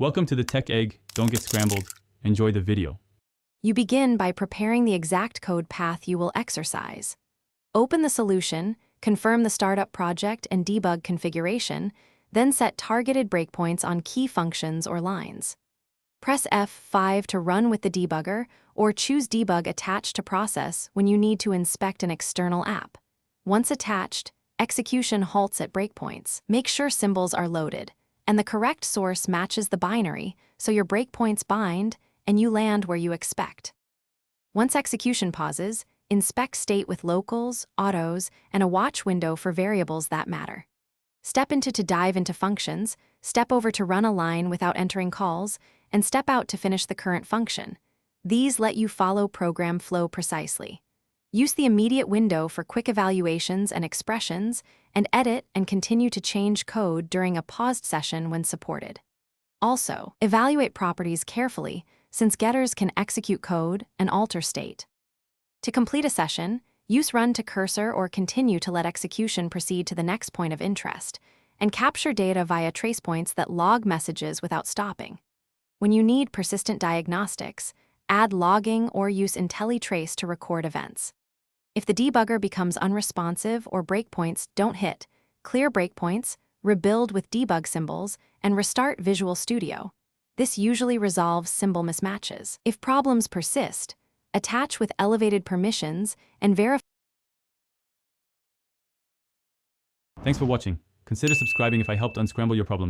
Welcome to the Tech Egg. Don't get scrambled. Enjoy the video. You begin by preparing the exact code path you will exercise. Open the solution, confirm the startup project and debug configuration, then set targeted breakpoints on key functions or lines. Press F5 to run with the debugger, or choose Debug attached to process when you need to inspect an external app. Once attached, execution halts at breakpoints. Make sure symbols are loaded, and the correct source matches the binary, so your breakpoints bind and you land where you expect. Once execution pauses, inspect state with locals, autos, and a watch window for variables that matter. Step into to dive into functions, step over to run a line without entering calls, and step out to finish the current function. These let you follow program flow precisely. Use the immediate window for quick evaluations and expressions, and edit and continue to change code during a paused session when supported. Also, evaluate properties carefully, since getters can execute code and alter state. To complete a session, use run to cursor or continue to let execution proceed to the next point of interest, and capture data via trace points that log messages without stopping. When you need persistent diagnostics, add logging or use IntelliTrace to record events. If the debugger becomes unresponsive or breakpoints don't hit, clear breakpoints, rebuild with debug symbols, and restart Visual Studio. This usually resolves symbol mismatches. If problems persist, attach with elevated permissions and verify. Thanks for watching. Consider subscribing if I helped unscramble your problems.